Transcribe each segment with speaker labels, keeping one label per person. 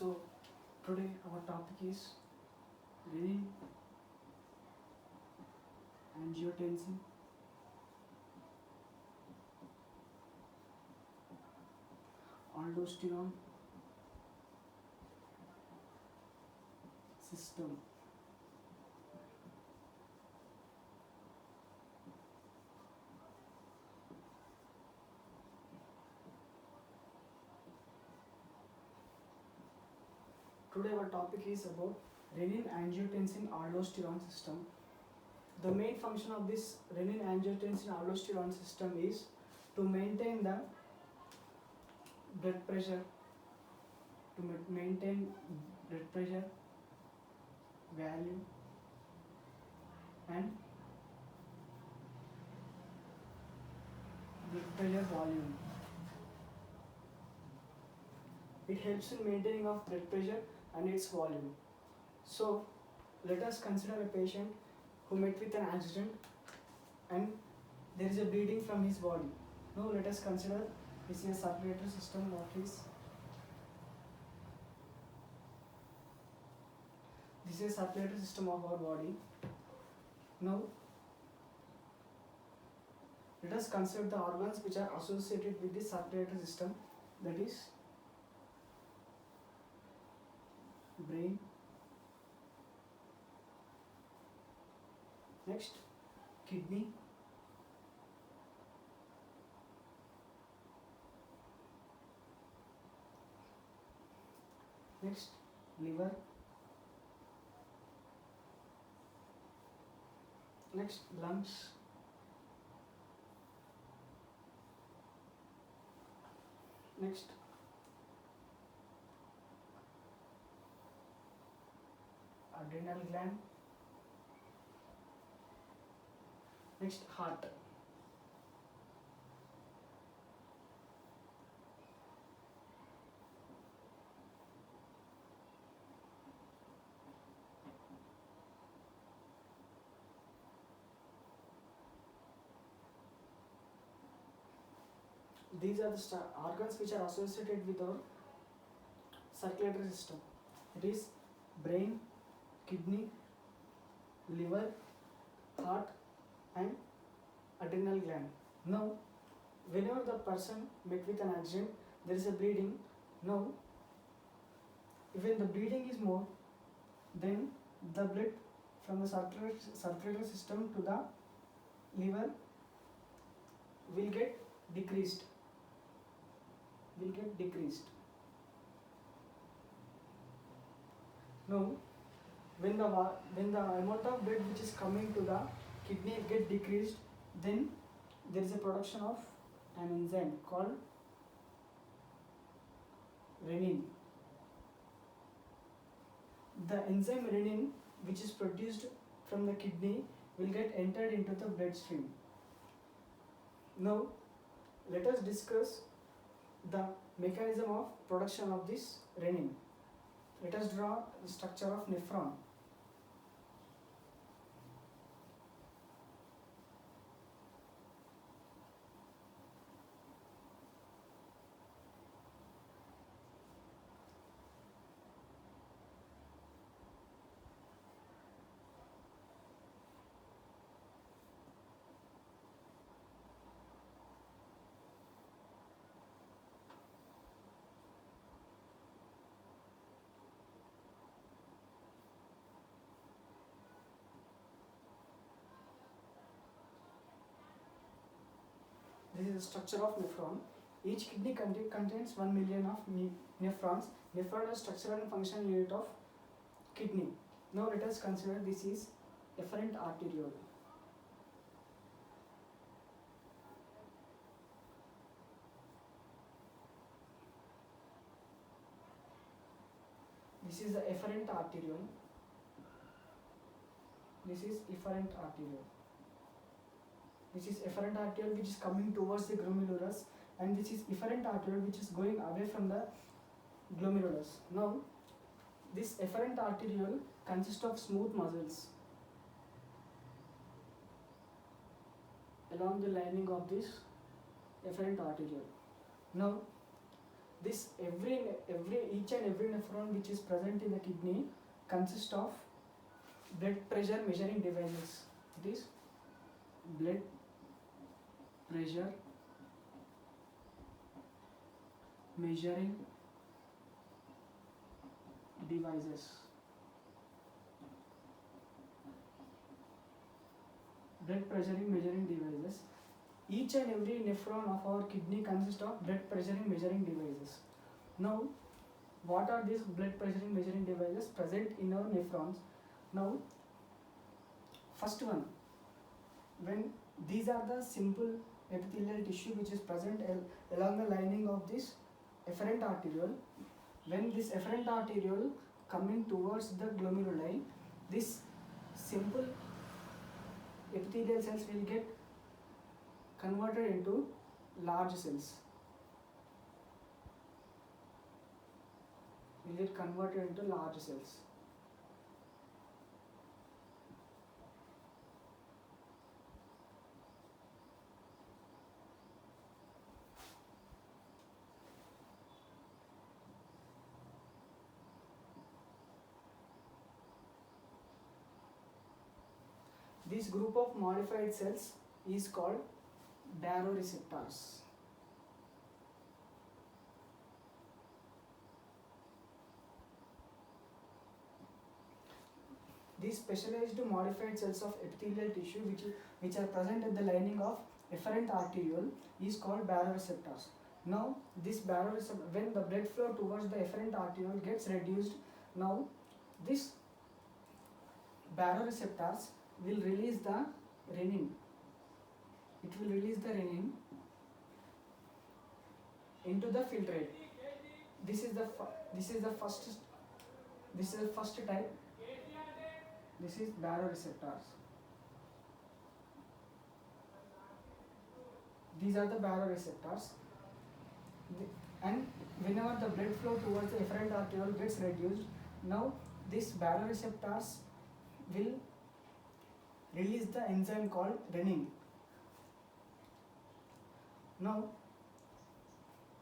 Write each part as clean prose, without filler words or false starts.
Speaker 1: So today our topic is renin, angiotensin, aldosterone system. Today our topic is about renin, angiotensin, aldosterone system. The main function of this renin, angiotensin, aldosterone system is to maintain the blood pressure, maintain blood pressure value and blood pressure volume. It helps in maintaining of blood pressure and its volume. So let us consider a patient who met with an accident and there is a bleeding from his body. Now let us consider this is a circulatory system of his. This is a circulatory system of our body. Now let us consider the organs which are associated with this circulatory system, that is brain, next kidney, next liver, next lungs, next adrenal gland, next heart. These are the organs which are associated with our circulatory system. It is brain, kidney, liver, heart and adrenal gland. Now whenever the person met with an accident, there is a bleeding. Now when the bleeding is more, then the blood from the circulatory system to the liver will get decreased. Now when the amount of blood which is coming to the kidney get decreased, then there is a production of an enzyme called renin. The enzyme renin which is produced from the kidney will get entered into the bloodstream. Now let us discuss the mechanism of production of this renin. Let us draw the structure of nephron. This is the structure of nephron. Each kidney contains 1 million of nephrons. Nephron is structural and functional unit of kidney. Now let us consider this is efferent arteriole. This is the efferent arteriole. This is efferent arteriole. This is efferent arteriole which is coming towards the glomerulus, and this is efferent arteriole which is going away from the glomerulus. Now this efferent arteriole consists of smooth muscles along the lining of this efferent arteriole. Now This each and every nephron which is present in the kidney consists of blood pressure measuring devices. It is blood pressure measuring devices. Blood pressure measuring devices. Each and every nephron of our kidney consists of blood pressure measuring devices. Now, what are these blood pressure measuring devices present in our nephrons? Now, first one, when these are the simple epithelial tissue which is present along the lining of this efferent arteriole. When this efferent arteriole coming towards the glomeruli, this simple epithelial cells will get converted into large cells. Will get converted into large cells. This group of modified cells is called baroreceptors. These specialized modified cells of epithelial tissue which are present at the lining of efferent arteriole is called baroreceptors. Now, this baroreceptor, when the blood flow towards the efferent arteriole gets reduced, now this baroreceptors will release the renin. It will release the renin into the filtrate. This is the first type. This is baroreceptors. These are the baroreceptors. And whenever the blood flow towards the efferent arteriole gets reduced, now these baroreceptors will release the enzyme called renin. Now,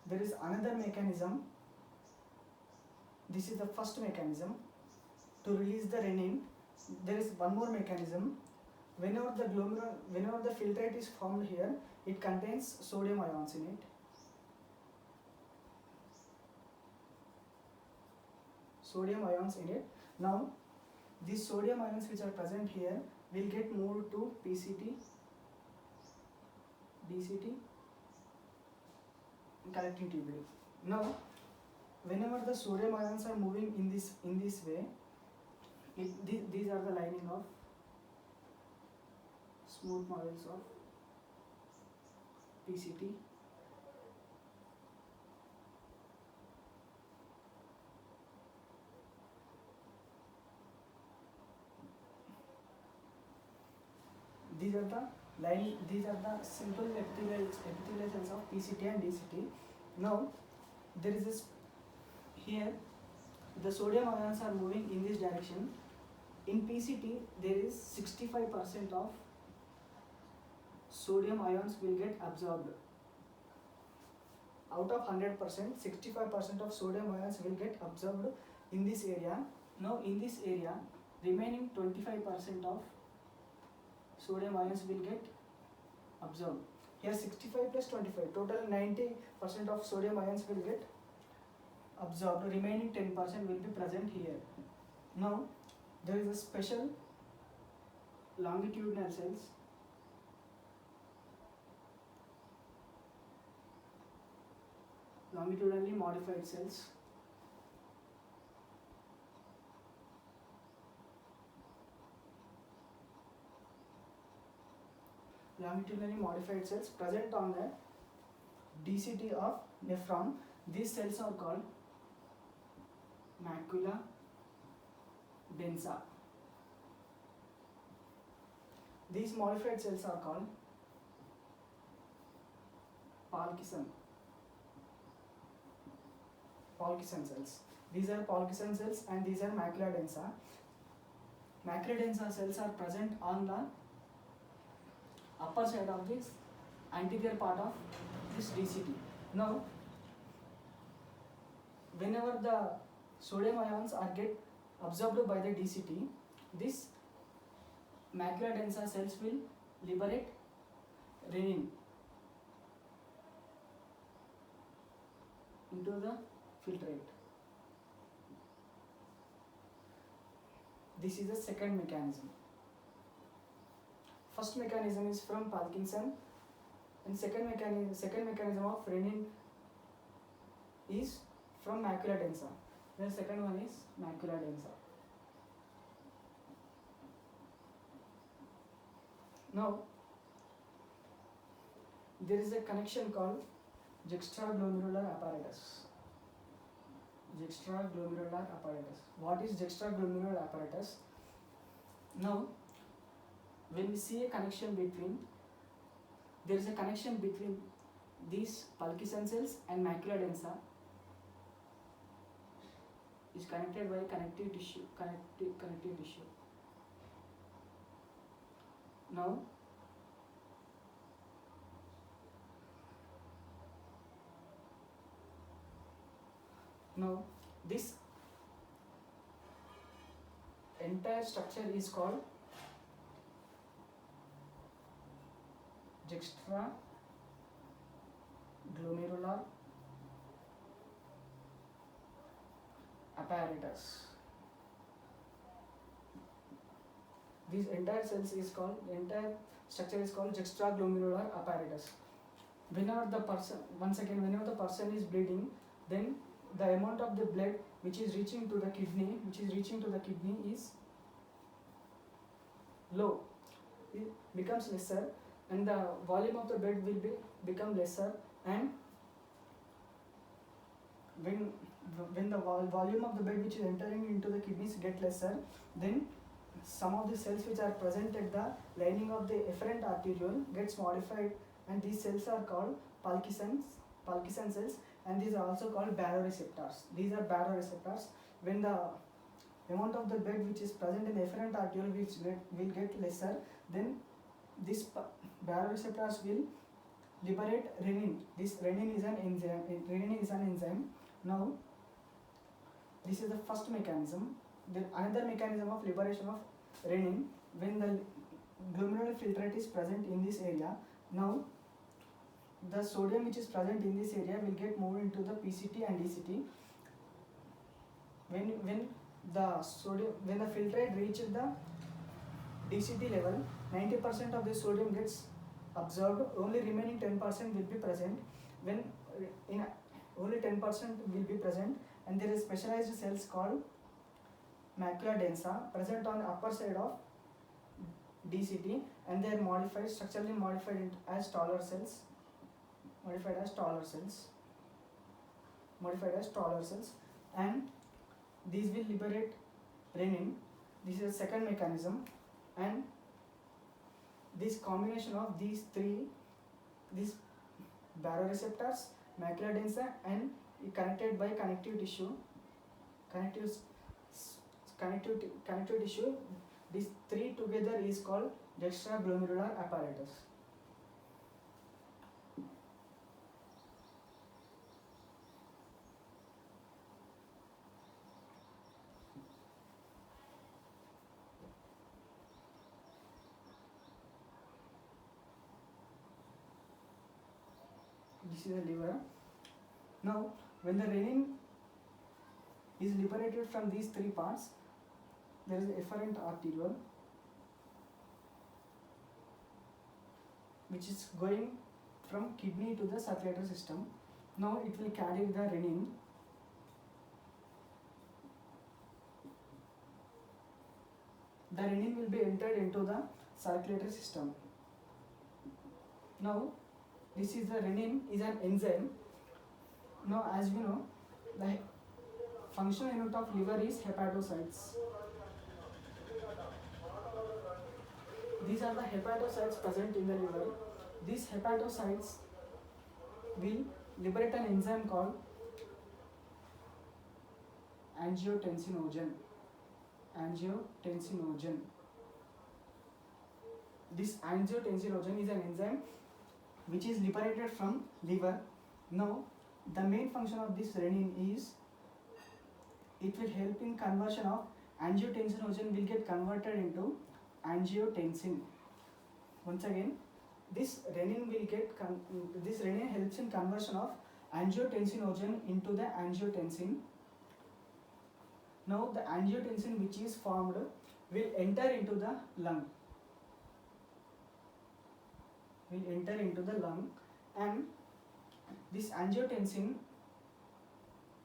Speaker 1: there is another mechanism. This is the first mechanism to release the renin. There is one more mechanism. Whenever the filtrate is formed here, it contains sodium ions in it. Sodium ions in it. Now, these sodium ions which are present here will get moved to PCT, DCT, collecting tubule. Now, whenever the sodium ions are moving in this way, these are the lining of smooth modules of PCT. These are the simple epithelial cells of PCT and DCT. Now, there is this here. The sodium ions are moving in this direction. In PCT, there is 65% of sodium ions will get absorbed. Out of 100%, 65% of sodium ions will get absorbed in this area. Now, in this area, remaining 25% of sodium ions will get absorbed. Here 65 plus 25, total 90% of sodium ions will get absorbed. Remaining 10% will be present here. Now, there is a special longitudinal cells. Longitudinally modified cells. Longitudinally modified cells present on the DCT of nephron. These cells are called macula densa. These modified cells are called Parkinson cells. These are Parkinson cells and these are macula densa. Macula densa cells are present on the upper side of this anterior part of this DCT. Now, whenever the sodium ions are get absorbed by the DCT, this macula densa cells will liberate renin into the filtrate. This is the second mechanism. First mechanism is from Parkinson, and second mechanism of renin is from macula densa. The second one is macula densa. Now there is a connection called juxtaglomerular apparatus. Juxtaglomerular apparatus. What is juxtaglomerular apparatus? Now, when we see a connection between, there is a connection between these Pulkyson cells and macula densa is connected by connective tissue. Now this entire structure is called juxtaglomerular apparatus. This entire cells is called, entire structure is called juxtaglomerular apparatus. Whenever the person, once again, whenever the person is bleeding, then the amount of the blood which is reaching to the kidney, is low. It becomes lesser, and the volume of the blood will become lesser, and when the volume of the blood which is entering into the kidneys get lesser, then some of the cells which are present at the lining of the efferent arteriole gets modified, and these cells are called Pulkyson cells, and these are also called baroreceptors. These are baroreceptors. When the amount of the blood which is present in the efferent arteriole will get lesser, then this baroreceptors will liberate renin. This renin is an enzyme. Now, this is the first mechanism. Then another mechanism of liberation of renin, when the glomerular filtrate is present in this area. Now, the sodium which is present in this area will get moved into the PCT and DCT. When the filtrate reaches the DCT level, 90% of the sodium gets absorbed. Only remaining 10% will be present. Only 10% will be present, and there is specialized cells called macula densa present on the upper side of DCT, and they are structurally modified as taller cells. And these will liberate renin. This is the second mechanism, and this combination of these baroreceptors, macula densa, and connected by connective tissue, these three together is called juxtaglomerular apparatus. This is the liver. Now, when the renin is liberated from these three parts, there is efferent arteriole which is going from kidney to the circulatory system. Now it will carry the renin. The renin will be entered into the circulatory system. Now, this is the renin is an enzyme. Now, as we know, the functional unit of liver is hepatocytes. These are the hepatocytes present in the liver. These hepatocytes will liberate an enzyme called angiotensinogen. This angiotensinogen is an enzyme which is liberated from liver. Now, the main function of this renin is it will help in conversion of angiotensinogen will get converted into angiotensin. Once again, this renin helps in conversion of angiotensinogen into the angiotensin. Now the angiotensin which is formed will enter into the lung. And this angiotensin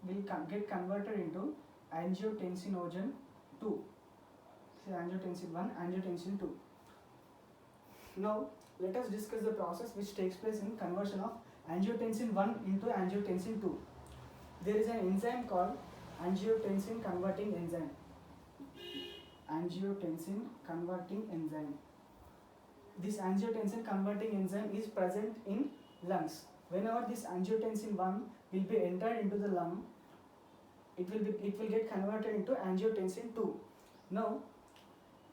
Speaker 1: will get converted into angiotensinogen 2. This is angiotensin 1, angiotensin 2. Now let us discuss the process which takes place in conversion of angiotensin 1 into angiotensin 2. There is an enzyme called angiotensin converting enzyme. Angiotensin converting enzyme. This angiotensin converting enzyme is present in lungs. Whenever this angiotensin 1 will be entered into the lung, it will get converted into angiotensin 2. Now,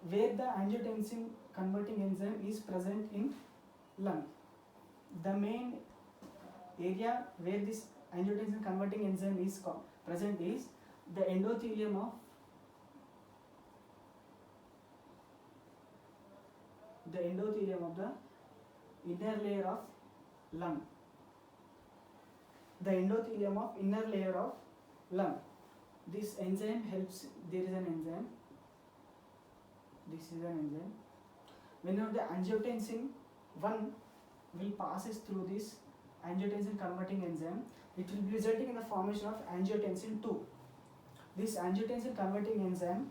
Speaker 1: where the angiotensin converting enzyme is present in lung, the main area where this angiotensin converting enzyme is present is the endothelium of the inner layer of lung. The endothelium of inner layer of lung. This enzyme helps. There is an enzyme. This is an enzyme. Whenever the angiotensin 1 will passes through this angiotensin converting enzyme, it will be resulting in the formation of angiotensin 2. This angiotensin converting enzyme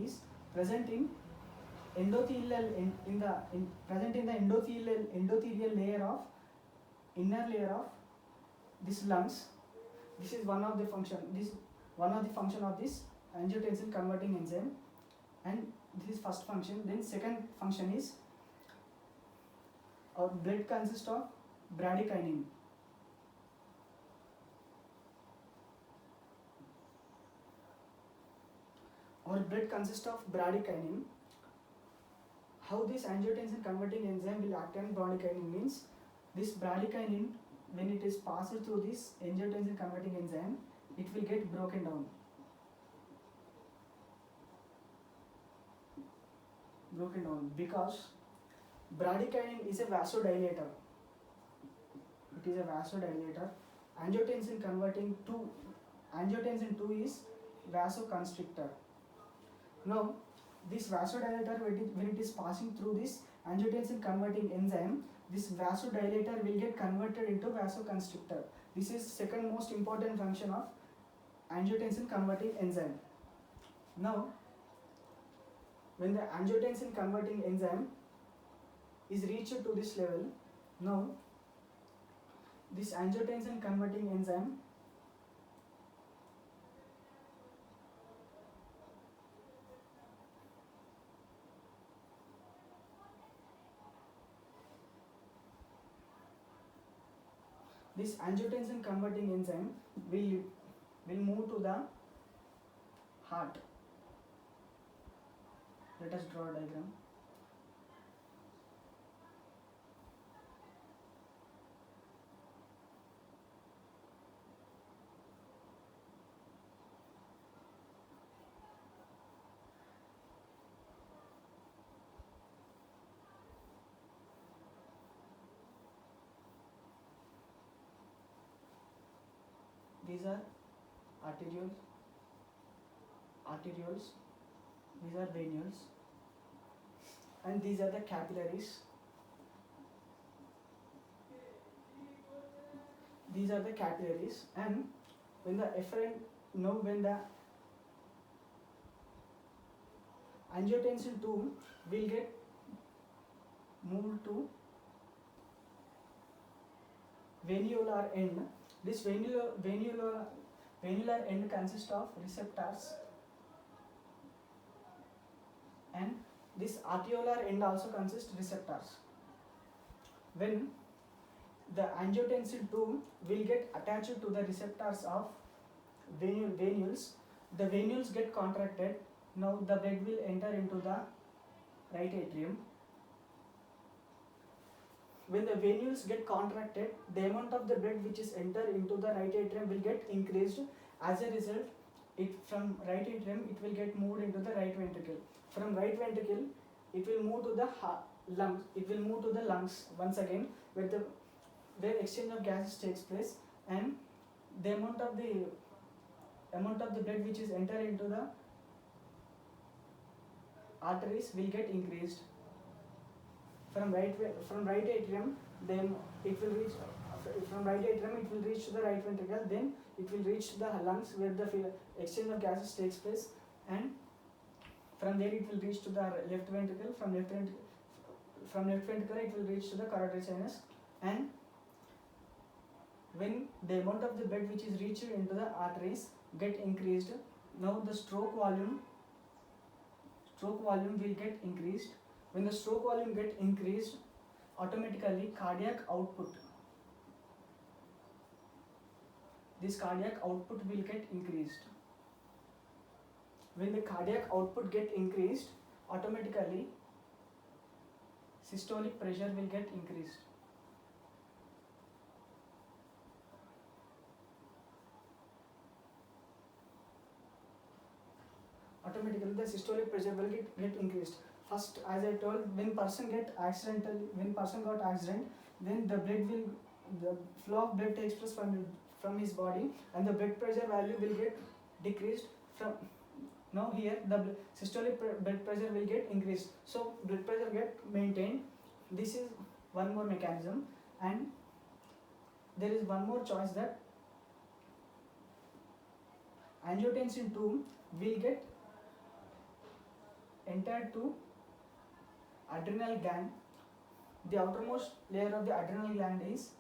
Speaker 1: is present in endothelial endothelial layer of inner layer of this lungs. This is one of the function. This one of the function of this angiotensin converting enzyme, and this is first function. Then second function is our blood consists of bradykinin. Our blood consists of bradykinin. How this angiotensin converting enzyme will act on bradykinin means, this bradykinin, when it is passed through this angiotensin converting enzyme, it will get broken down. Because bradykinin is a vasodilator. It is a vasodilator. Angiotensin 2 is vasoconstrictor. Now, this vasodilator, when it is passing through this angiotensin converting enzyme, this vasodilator will get converted into vasoconstrictor. This is second most important function of angiotensin converting enzyme. Now, when the angiotensin converting enzyme is reached to this level, now this angiotensin converting enzyme will move to the heart. Let us draw a diagram. These are arterioles, these are venules, and these are the capillaries. And when the angiotensin 2 will get moved to venular end. This venular end consists of receptors, and this arteriolar end also consists receptors. When the angiotensin 2 will get attached to the receptors of venules, the venules get contracted. Now the blood will enter into the right atrium. When the venules get contracted, the amount of the blood which is entered into the right atrium will get increased. As a result, it from right atrium it will get moved into the right ventricle. From right ventricle it will move to the lungs. It will move to the lungs once again, where exchange of gases takes place, and the amount of the blood which is enter into the arteries will get increased. From right atrium, then it will reach from right atrium it will reach to the right ventricle, then it will reach to the lungs where the exchange of gases takes place, and from there it will reach to the left ventricle. From left ventricle it will reach to the carotid sinus, and when the amount of the blood which is reached into the arteries get increased, now the stroke volume will get increased. When the stroke volume get increased, automatically cardiac output will get increased. When the cardiac output get increased, automatically systolic pressure will get increased. Automatically the systolic pressure will get increased. First, as I told, when person got accident, then the flow of blood takes place from his body, and the blood pressure value will get decreased. From now here the systolic blood pressure will get increased, so blood pressure get maintained. This is one more mechanism, and there is one more choice, that angiotensin 2 will get entered to adrenal gland. The outermost layer of the adrenal gland is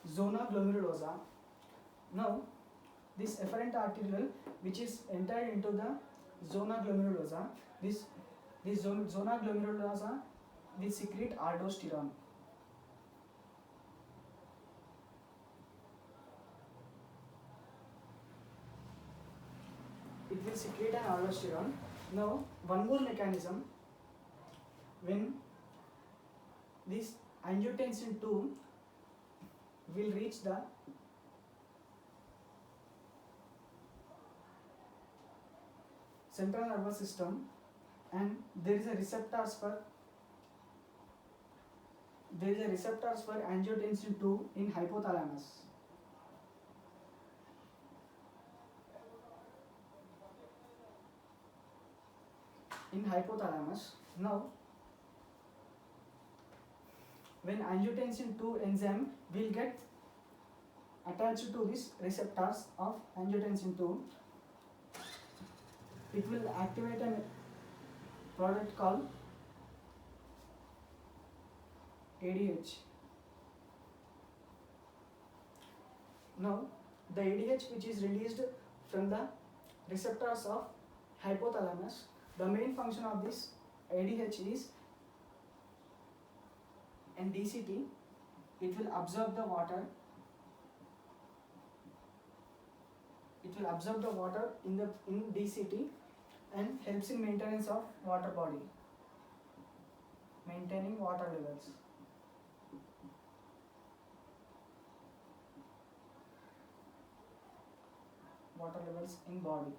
Speaker 1: zona glomerulosa. Now this efferent arteriole which is entered into the zona glomerulosa, this zona glomerulosa will secrete aldosterone. It will secrete an aldosterone. Now one more mechanism, when this angiotensin 2 will reach the central nervous system, and there is a receptors for angiotensin 2 in hypothalamus. Now when angiotensin 2 enzyme will get attached to these receptors of angiotensin 2, it will activate a product called ADH. Now the ADH which is released from the receptors of hypothalamus, the main function of this ADH is in DCT, it will absorb the water. In DCT and helps in maintenance of water body, maintaining water levels. In body.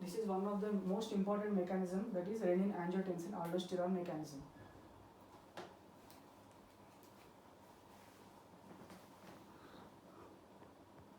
Speaker 1: This is one of the most important mechanism, that is renin angiotensin aldosterone mechanism.